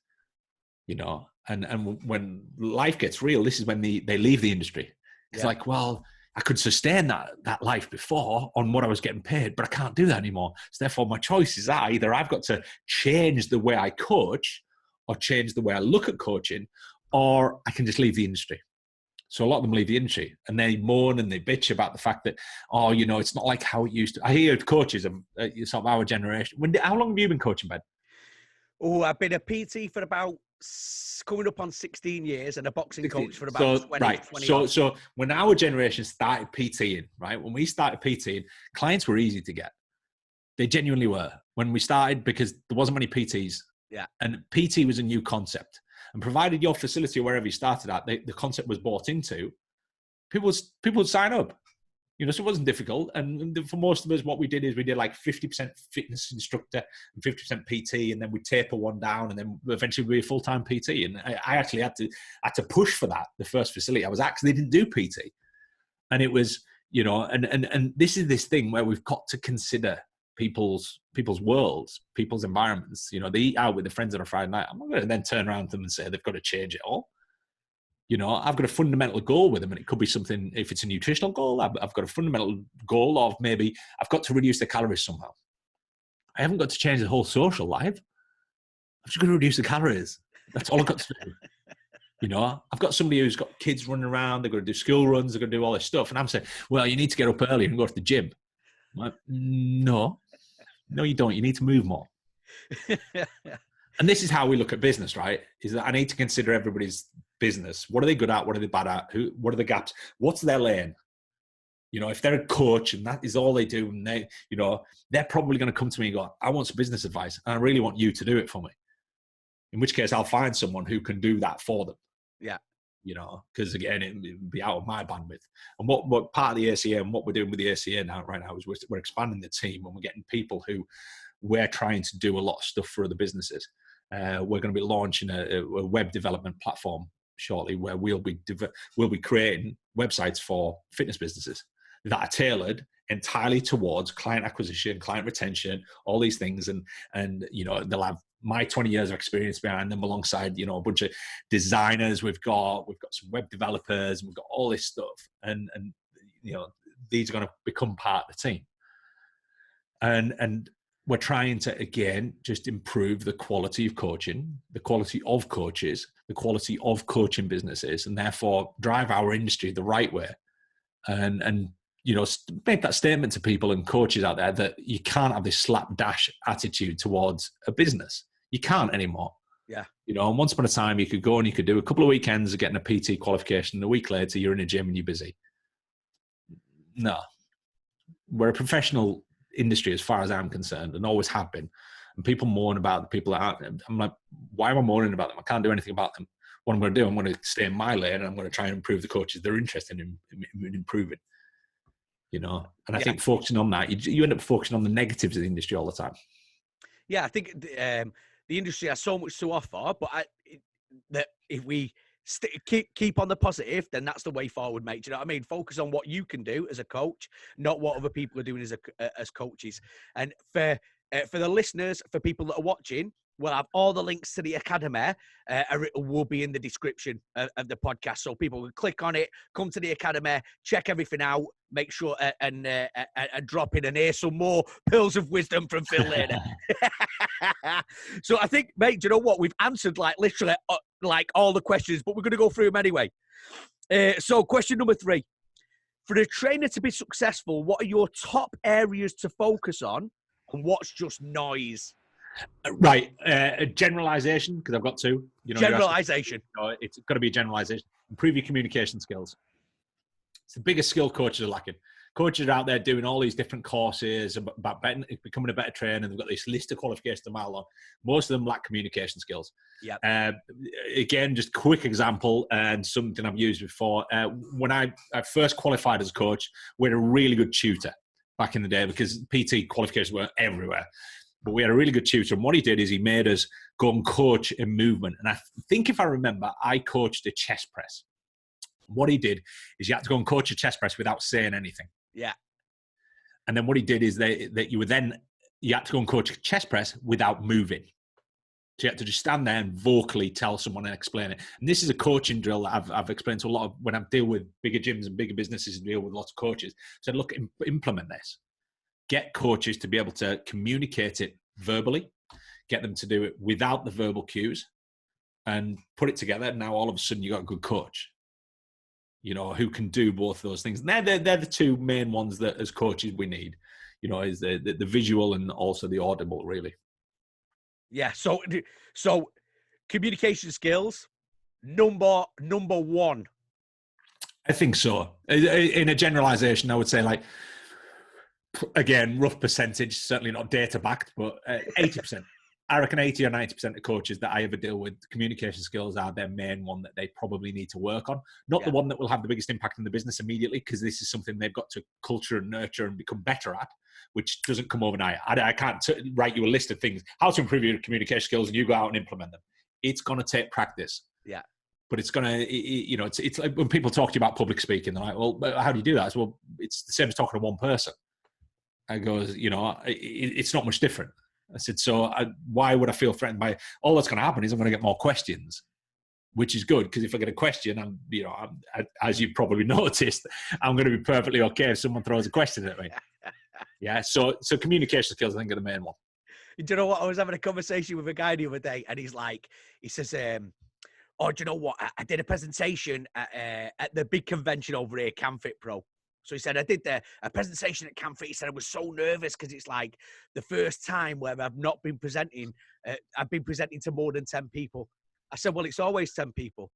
You know, and when life gets real, this is when they leave the industry. It's like, well, I could sustain that life before on what I was getting paid, but I can't do that anymore. So therefore, my choice is either I've got to change the way I coach or change the way I look at coaching, or I can just leave the industry. So a lot of them leave the industry and they moan and they bitch about the fact that, oh, you know, it's not like how it used to. I hear coaches of sort of our generation. How long have you been coaching, Ben? Oh, I've been a PT for about coming up on 16 years and a boxing coach for about 20 So when our generation started PTing, right? When we started PTing, clients were easy to get. They genuinely were. When we started, because there wasn't many PTs. Yeah. And PT was a new concept. And provided your facility or wherever you started at, the concept was bought into, people would sign up. You know, so it wasn't difficult. And for most of us, what we did is we did like 50% fitness instructor and 50% PT, and then we taper one down, and then eventually we were full-time PT. And I actually had to push for that. The first facility I was at, because they didn't do PT, and it was, you know, and this is this thing where we've got to consider people's worlds, people's environments. You know, they eat out with their friends on a Friday night. I'm not going to then turn around to them and say they've got to change it all. You know, I've got a fundamental goal with them, and it could be something, if it's a nutritional goal, I've got a fundamental goal of maybe I've got to reduce the calories somehow. I haven't got to change the whole social life. I'm just going to reduce the calories. That's all I've got to do. You know, I've got somebody who's got kids running around, they're going to do school runs, they're going to do all this stuff. And I'm saying, well, you need to get up early and go to the gym. I'm like, no, you don't. You need to move more. And this is how we look at business, right? Is that I need to consider everybody's business. What are they good at? What are they bad at? What are the gaps? What's their lane? You know, if they're a coach and that is all they do, and they, you know, they're probably going to come to me and go, I want some business advice, and I really want you to do it for me. In which case, I'll find someone who can do that for them. Yeah. You know, because again, it would be out of my bandwidth. And what part of the ACA and what we're doing with the ACA right now is we're expanding the team, and we're getting people who we're trying to do a lot of stuff for other businesses. We're going to be launching a web development platform shortly, where we'll be creating websites for fitness businesses that are tailored entirely towards client acquisition, client retention, all these things, and you know, they'll have my 20 years of experience behind them, alongside, you know, a bunch of designers. We've got some web developers, and we've got all this stuff, and you know, these are going to become part of the team, and we're trying to, again, just improve the quality of coaching, the quality of coaches, the quality of coaching businesses, and therefore drive our industry the right way. And you know, make that statement to people and coaches out there that you can't have this slapdash attitude towards a business. You can't anymore. Yeah. You know, and once upon a time, you could go and you could do a couple of weekends of getting a PT qualification, and a week later, you're in a gym and you're busy. No. We're a professional industry as far as I'm concerned, and always have been. And people moan about the people that aren't. I'm like, why am I moaning about them? I can't do anything about them. What I'm going to do, I'm going to stay in my lane, and I'm going to try and improve the coaches they're interested in improving. You know, and I think focusing on that, you end up focusing on the negatives of the industry all the time. Yeah, I think the industry has so much to offer, but that if we keep on the positive, then that's the way forward, mate. Do you know what I mean? Focus on what you can do as a coach, not what other people are doing as coaches. And for the listeners, for people that are watching, we'll have all the links to the Academy, it will be in the description of the podcast. So people will click on it, come to the Academy, check everything out, make sure and drop in and hear some more pearls of wisdom from Phil later. So I think, mate, do you know what? We've answered like literally like all the questions, but we're going to go through them anyway. So question number 3. For a trainer to be successful, what are your top areas to focus on, and what's just noise? Right. A generalization, because I've got two. Generalization. It's got to be a generalization. Improve your communication skills. It's the biggest skill coaches are lacking. Coaches are out there doing all these different courses about becoming a better trainer. They've got this list of qualifications a mile long. Most of them lack communication skills. Yeah. Again, just quick example and something I've used before. When I first qualified as a coach, we had a really good tutor back in the day because PT qualifications were everywhere. But we had a really good tutor. And what he did is he made us go and coach in movement. And I think if I remember, I coached a chest press. What he did is you had to go and coach a chest press without saying anything. Yeah. And then what he did is you had to go and coach a chest press without moving. So you had to just stand there and vocally tell someone and explain it. And this is a coaching drill that I've explained to a lot of when I deal with bigger gyms and bigger businesses and deal with lots of coaches. So look, implement this. Get coaches to be able to communicate it verbally, get them to do it without the verbal cues, and put it together. Now all of a sudden you got a good coach, who can do both those things. And they're the two main ones that as coaches we need, is the visual and also the audible, really. Yeah. So communication skills, number one. I think so. In a generalization, I would say, like, again, rough percentage, certainly not data backed, but 80%. I reckon 80 or 90% of coaches that I ever deal with, communication skills are their main one that they probably need to work on. Not the one that will have the biggest impact in the business immediately, because this is something they've got to culture and nurture and become better at, which doesn't come overnight. I can't write you a list of things, how to improve your communication skills, and you go out and implement them. It's going to take practice. Yeah. But it's going to, it's like when people talk to you about public speaking, they're like, well, how do you do that? I said, well, it's the same as talking to one person. I goes, it's not much different. I said, so why would I feel threatened by all that's going to happen is I'm going to get more questions, which is good, because if I get a question, as you've probably noticed, I'm going to be perfectly okay if someone throws a question at me. Yeah. So communication skills, I think, are the main one. Do you know what? I was having a conversation with a guy the other day, and he says, oh, do you know what? I did a presentation at the big convention over here, CanFit Pro. So he said, I did a presentation at CanFit. He said, I was so nervous because it's like the first time where I've not been presenting. I've been presenting to more than 10 people. I said, well, it's always 10 people.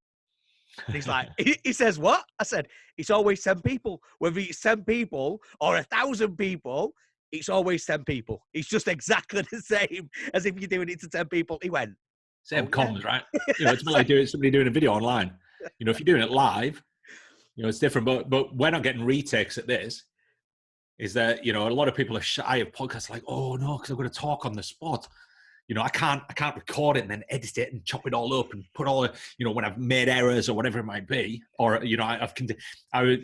And he's like, he says, what? I said, it's always 10 people. Whether it's 10 people or 1,000 people, it's always 10 people. It's just exactly the same as if you're doing it to 10 people. He went. Same comms, right? It's like somebody doing a video online. If you're doing it live, it's different, but we're not getting retakes at this. Is that, a lot of people are shy of podcasts, like, oh no, because I've got to talk on the spot. I can't record it and then edit it and chop it all up and put all the, when I've made errors or whatever it might be. Or, I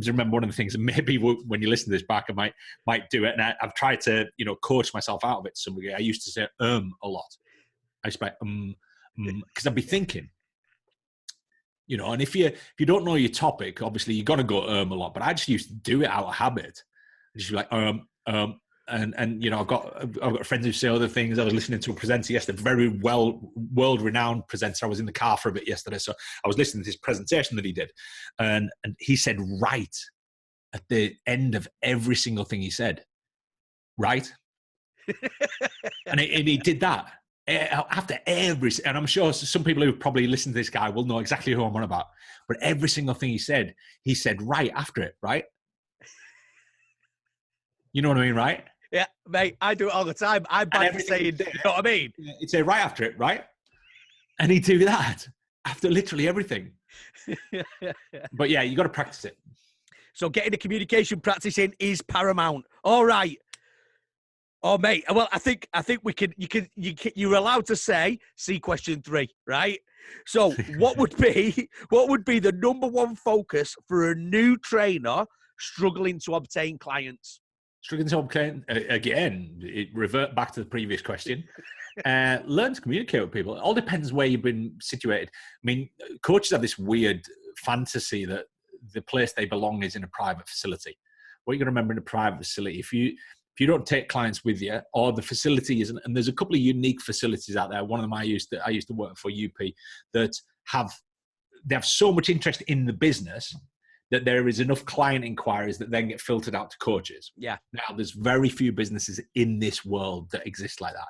remember one of the things, and maybe when you listen to this back, I might do it. And I've tried to, coach myself out of it to some degree. I used to say a lot. I just like, because I'd be thinking, and if you don't know your topic, obviously you're going to go a lot, but I just used to do it out of habit. Just like, and I've got friends who say other things. I was listening to a presenter yesterday, very world-renowned presenter. I was in the car for a bit yesterday, so I was listening to his presentation that he did, and he said right at the end of every single thing he said, right, and he did that after every, and I'm sure some people who probably listen to this guy will know exactly who I'm on about, but every single thing he said right after it, right? You know what I mean, right? Yeah, mate, I do it all the time. I'm bad at saying, you know what I mean? He'd say right after it, right? And he'd do that after literally everything. But yeah, you got to practice it. So getting the communication practice in is paramount. All right. Oh, mate. Well, I think you're allowed to see question 3, right? So what would be the number one focus for a new trainer struggling to obtain clients? Struggling to obtain, again, it revert back to the previous question. Learn to communicate with people. It all depends where you've been situated. I mean, coaches have this weird fantasy that the place they belong is in a private facility. What you got to remember in a private facility, if you don't take clients with you, or the facility isn't, and there's a couple of unique facilities out there. One of them I used to work for, UP, that they have so much interest in the business that there is enough client inquiries that then get filtered out to coaches. Yeah. Now, there's very few businesses in this world that exist like that.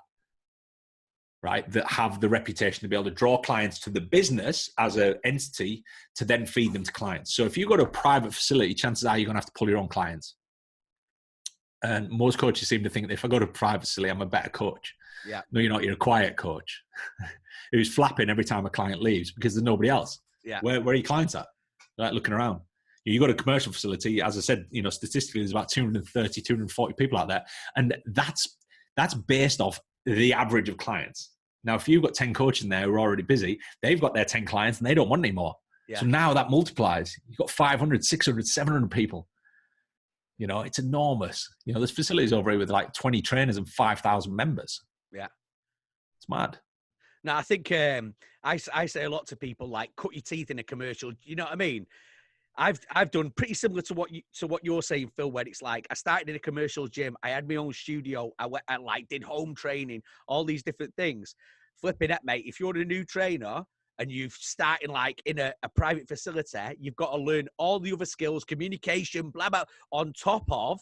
right, that have the reputation to be able to draw clients to the business as an entity to then feed them to clients. So if you go to a private facility, chances are you're going to have to pull your own clients. And most coaches seem to think that if I go to a private facility, I'm a better coach. Yeah. No, you're not. You're a quiet coach who's flapping every time a client leaves because there's nobody else. Yeah. Where are your clients at? They're like looking around. You go to a commercial facility, as I said, statistically, there's about 230, 240 people out there. And that's based off the average of clients. Now, if you've got 10 coaches in there who are already busy, they've got their 10 clients and they don't want any more. Yeah. So now that multiplies. You've got 500, 600, 700 people. It's enormous. There's facilities over here with like 20 trainers and 5,000 members. Yeah. It's mad. Now, I think I say a lot to people, like, cut your teeth in a commercial. You know what I mean? I've done pretty similar to what you're saying, Phil, where it's like I started in a commercial gym. I had my own studio. I did home training, all these different things. Flipping it, mate. If you're a new trainer and you've starting like in a private facility, you've got to learn all the other skills, communication, blah, blah, on top of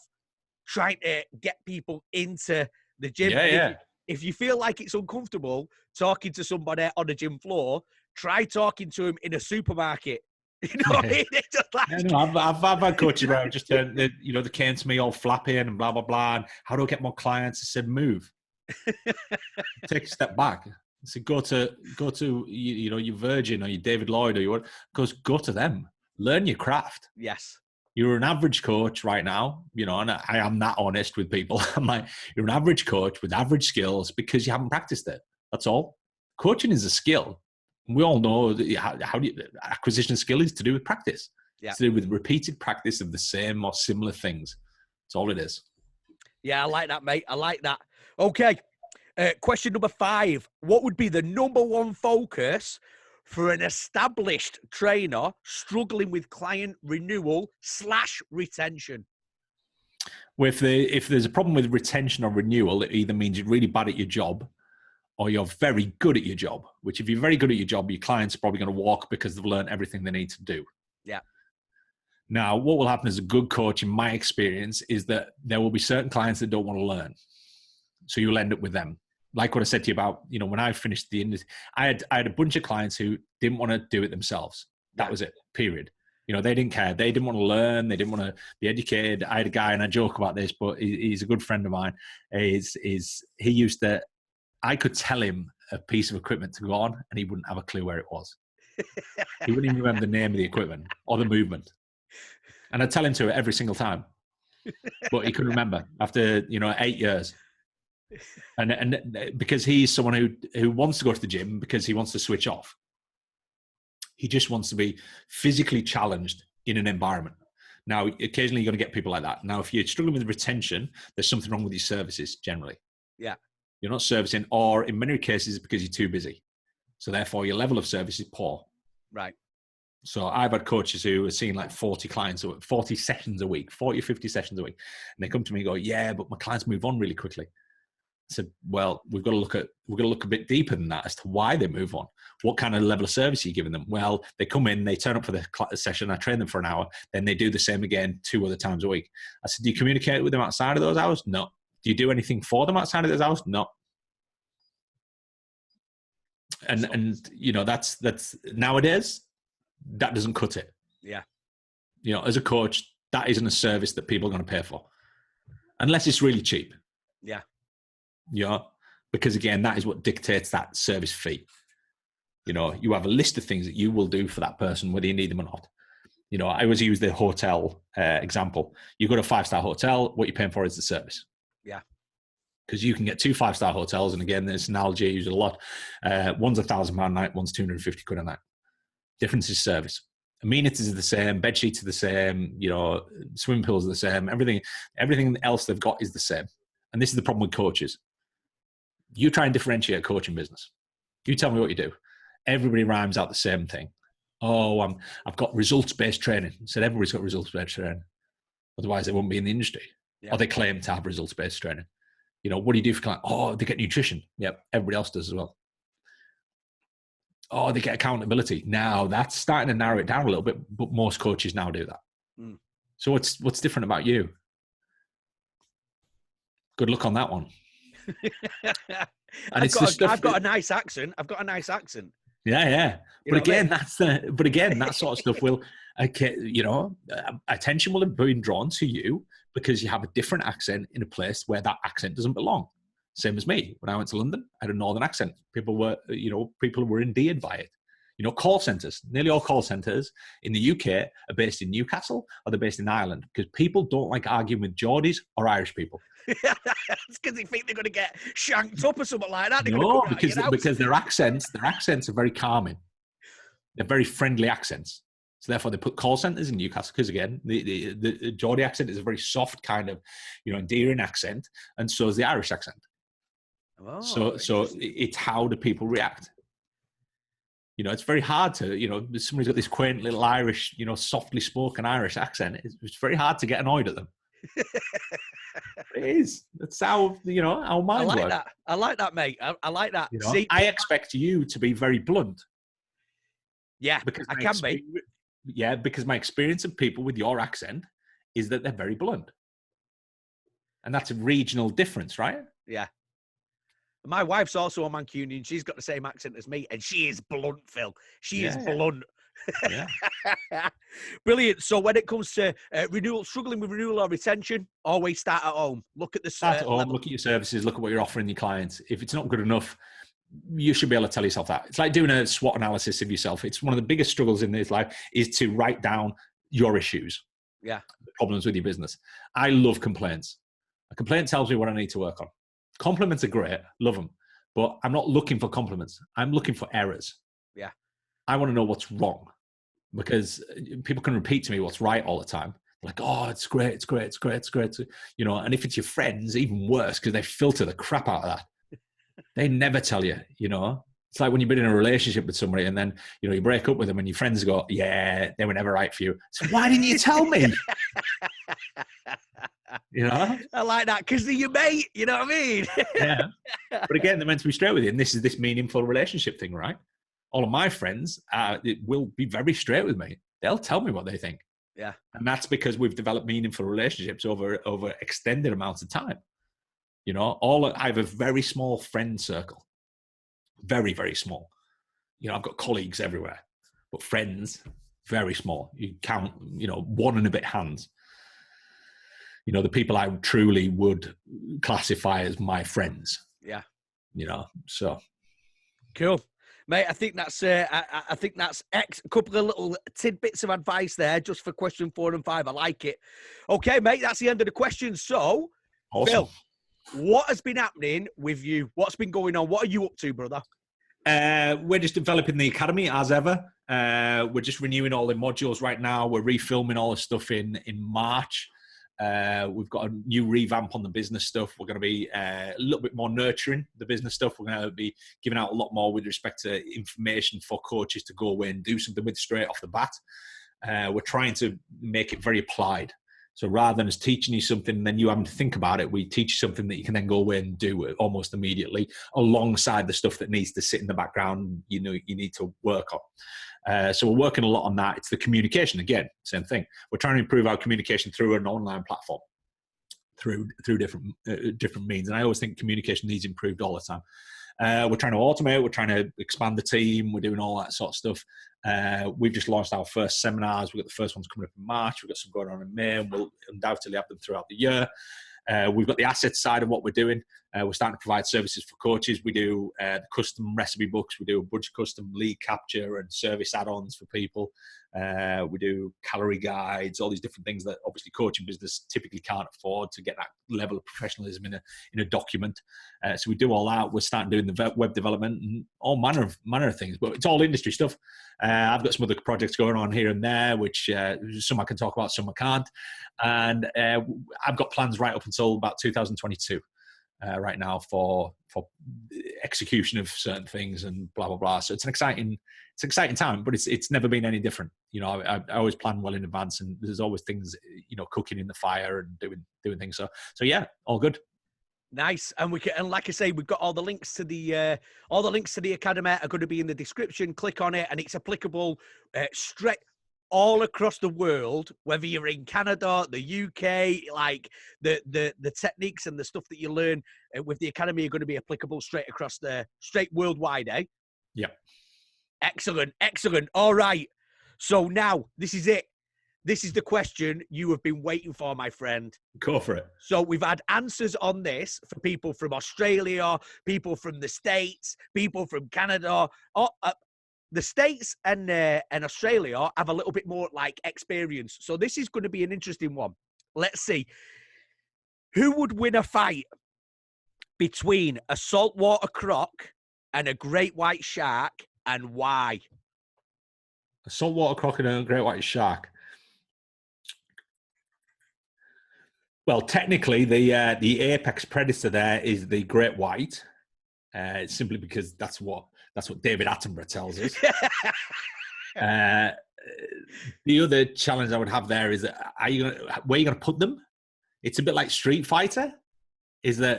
trying to get people into the gym. Yeah. If you feel like it's uncomfortable talking to somebody on the gym floor, try talking to them in a supermarket. You know what I mean? It's just like... I've had coaches where just they came to me all flappy and blah blah blah. And how do I get more clients? I said, move, take a step back. I said, go to your Virgin or your David Lloyd or your go to them, learn your craft. Yes, you're an average coach right now, and I am that honest with people. I'm like, you're an average coach with average skills because you haven't practiced it. That's all. Coaching is a skill. We all know that acquisition skill is to do with practice. Yeah. It's to do with repeated practice of the same or similar things. That's all it is. Yeah, I like that, mate. I like that. Okay. Question number 5. What would be the number one focus for an established trainer struggling with client renewal / retention? Well, if there's a problem with retention or renewal, it either means you're really bad at your job or you're very good at your job, which if you're very good at your job, your client's probably going to walk because they've learned everything they need to do. Yeah. Now, what will happen as a good coach, in my experience, is that there will be certain clients that don't want to learn. So you'll end up with them. Like what I said to you about, when I finished the industry, I had a bunch of clients who didn't want to do it themselves. That was it, period. They didn't care. They didn't want to learn. They didn't want to be educated. I had a guy, and I joke about this, but he's a good friend of mine. I could tell him a piece of equipment to go on and he wouldn't have a clue where it was. He wouldn't even remember the name of the equipment or the movement. And I'd tell him to it every single time. But he couldn't remember after, 8 years. And because he's someone who wants to go to the gym because he wants to switch off. He just wants to be physically challenged in an environment. Now, occasionally you're going to get people like that. Now, if you're struggling with retention, there's something wrong with your services generally. Yeah. You're not servicing, or in many cases, it's because you're too busy. So therefore, your level of service is poor. Right. So I've had coaches who are seeing like 40 clients, 40 sessions a week, 40 or 50 sessions a week. And they come to me and go, yeah, but my clients move on really quickly. I said, well, we've got to look a bit deeper than that as to why they move on. What kind of level of service are you giving them? Well, they come in, they turn up for the session, I train them for an hour, then they do the same again 2 other times a week. I said, do you communicate with them outside of those hours? No. Do you do anything for them outside of those hours? No. And that's nowadays, that doesn't cut it. Yeah. As a coach, that isn't a service that people are going to pay for. Unless it's really cheap. Yeah. Because again, that is what dictates that service fee. You have a list of things that you will do for that person, whether you need them or not. I always use the hotel example. You go to a 5-star hotel, what you're paying for is the service. Yeah. Because you can get 2 5-star hotels, and again, this analogy I use it a lot. One's £1,000 a night, one's 250 quid a night. Difference is service. Amenities are the same, bed sheets are the same, swimming pools are the same. Everything else they've got is the same. And this is the problem with coaches. You try and differentiate a coaching business. You tell me what you do. Everybody rhymes out the same thing. Oh, I've got results-based training. I said everybody's got results-based training. Otherwise, they won't be in the industry. Yeah. Or they claim to have results-based training. What do you do for clients? Oh, they get nutrition. Yep, everybody else does as well. Oh, they get accountability. Now, that's starting to narrow it down a little bit, but most coaches now do that. Mm. So what's different about you? Good luck on that one. And I've got a nice accent. I've got a nice accent. Yeah, yeah. You But know what I again, mean? that sort of stuff will, okay, attention will have been drawn to you because you have a different accent in a place where that accent doesn't belong. Same as me. When I went to London, I had a northern accent. People were endeared by it. Call centers, nearly all call centers in the UK are based in Newcastle or they're based in Ireland because people don't like arguing with Geordies or Irish people. It's because they think they're going to get shanked up or something like that. They're No, going to come because their accents are very calming. They're very friendly accents. So therefore, they put call centers in Newcastle because, again, the Geordie accent is a very soft kind of, endearing accent, and so is the Irish accent. Oh, so it's how do people react? It's very hard to, somebody's got this quaint little Irish, softly spoken Irish accent. It's very hard to get annoyed at them. It is. That's how, our mind works. I like that, mate. I like that. See, I expect you to be very blunt. Yeah, because I can be. Yeah, because my experience of people with your accent is that they're very blunt. And that's a regional difference, right? Yeah. My wife's also a Mancunian. She's got the same accent as me, and she is blunt, Phil. She is blunt. Yeah. Brilliant. So when it comes to renewal, struggling with renewal or retention, always start at home. Look at the start at home. Look at your services. Look at what you're offering your clients. If it's not good enough, you should be able to tell yourself that. It's like doing a SWOT analysis of yourself. It's one of the biggest struggles in this life is to write down your issues. Yeah. The problems with your business. I love complaints. A complaint tells me what I need to work on. Compliments are great, love them, but I'm not looking for compliments. I'm looking for errors. Yeah. I want to know what's wrong because people can repeat to me what's right all the time. They're like, oh, it's great, it's great, it's great, it's great. And if it's your friends, even worse because they filter the crap out of that. They never tell you, It's like when you've been in a relationship with somebody and then, you break up with them and your friends go, yeah, they were never right for you. So why didn't you tell me? I like that because they're your mate. You know what I mean? Yeah. But again, they're meant to be straight with you. And this is this meaningful relationship thing, right? All of my friends will be very straight with me. They'll tell me what they think. Yeah. And that's because we've developed meaningful relationships over extended amounts of time. I have a very small friend circle. Very, very small. I've got colleagues everywhere, but friends, very small. You count, one and a bit hands. The people I truly would classify as my friends. Yeah. So. Cool. Mate, I think that's a couple of little tidbits of advice there just for question 4 and 5. I like it. Okay, mate, that's the end of the questions. So, awesome. Phil, what has been happening with you? What's been going on? What are you up to, brother? We're just developing the academy as ever. We're just renewing all the modules right now. We're refilming all the stuff in March. We've got a new revamp on the business stuff. We're going to be a little bit more nurturing the business stuff. We're going to be giving out a lot more with respect to information for coaches to go away and do something with straight off the bat. We're trying to make it very applied. So rather than us teaching you something and then you having to think about it, we teach you something that you can then go away and do almost immediately alongside the stuff that needs to sit in the background, you need to work on. So we're working a lot on that. It's the communication, again, same thing. We're trying to improve our communication through an online platform, through different means. And I always think communication needs improved all the time. We're trying to automate. We're trying to expand the team. We're doing all that sort of stuff. We've just launched our first seminars. We've got the first ones coming up in March. We've got some going on in May, and we'll undoubtedly have them throughout the year. We've got the assets side of what we're doing. We're starting to provide services for coaches. We do custom recipe books. We do a bunch of custom lead capture and service add-ons for people. We do calorie guides, all these different things that obviously coaching business typically can't afford to get that level of professionalism in a document. So we do all that. We're starting doing the web development and all manner of things, but it's all industry stuff. I've got some other projects going on here and there, which some I can talk about, some I can't. And I've got plans right up until about 2022 right now for execution of certain things and blah, blah, blah. So it's an exciting time, but it's never been any different. I always plan well in advance, and there's always things, cooking in the fire and doing things. So yeah, all good. Nice. And like I say, we've got all the links to the academy are going to be in the description. Click on it, and it's applicable straight all across the world, whether you're in Canada, the UK, like the techniques and the stuff that you learn with the academy are going to be applicable straight worldwide, eh? Yeah. Excellent. All right. So now this is it. This is the question you have been waiting for, my friend. Go for it. So we've had answers on this for people from Australia, people from the States, people from Canada. The States and Australia have a little bit more like experience. So this is going to be an interesting one. Let's see. Who would win a fight between a saltwater croc and a great white shark, and why? A saltwater croc and a great white shark. Well, technically, the apex predator there is the great white, simply because that's what David Attenborough tells us. The other challenge I would have there is, where are you going to put them? It's a bit like Street Fighter. Is there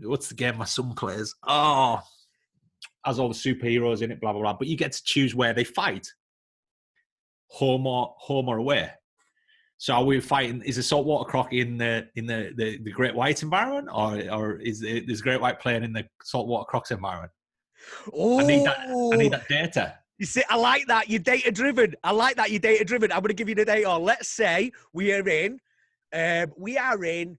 what's the game my son plays? Oh, has all the superheroes in it, blah blah blah. But you get to choose where they fight, home or away. So are we fighting? Is a saltwater croc in the great white environment, or is great white playing in the saltwater croc's environment? Oh, I need that data. You see, I like that. You're data driven. I'm going to give you the data. Let's say we are in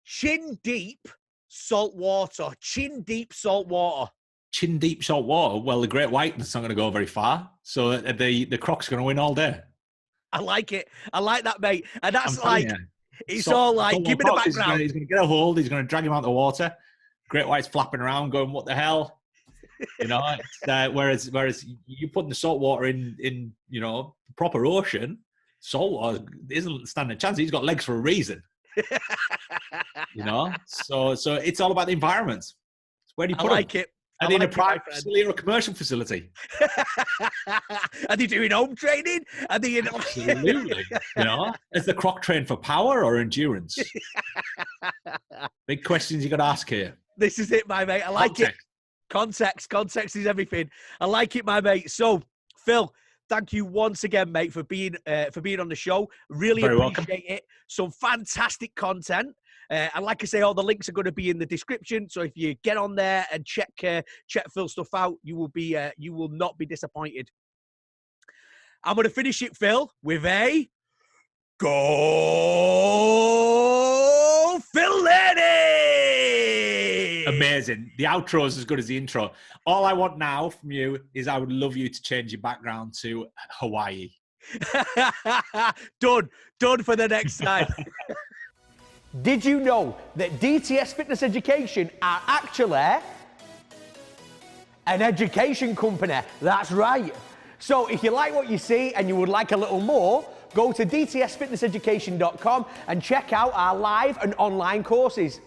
chin deep salt water. Chin deep salt water. Well, the great white is not going to go very far, so the croc's going to win all day. I like it. I like that, mate. And that's like, it's all like, give me the background. He's going to get a hold. He's going to drag him out of the water. Great white's flapping around, going, "What the hell?" Whereas you put the salt water in proper ocean, salt water isn't standing a chance. He's got legs for a reason. So it's all about the environment. It's where do you put it. Are they in a private facility or a commercial facility? Are they doing home training? Are they in... Absolutely. Is the croc trained for power or endurance? Big questions you got to ask here. This is it, my mate. I like it. Context is everything. I like it, my mate. So, Phil, thank you once again, mate, for being on the show. Really appreciate it. Some fantastic content. And like I say, all the links are going to be in the description. So if you get on there and check Phil's stuff out, you will not be disappointed. I'm going to finish it, Phil, with a go, Phil Learney! Amazing. The outro is as good as the intro. All I want now from you is I would love you to change your background to Hawaii. Done for the next time. Did you know that DTS Fitness Education are actually an education company? That's right. So if you like what you see and you would like a little more, go to dtsfitnesseducation.com and check out our live and online courses.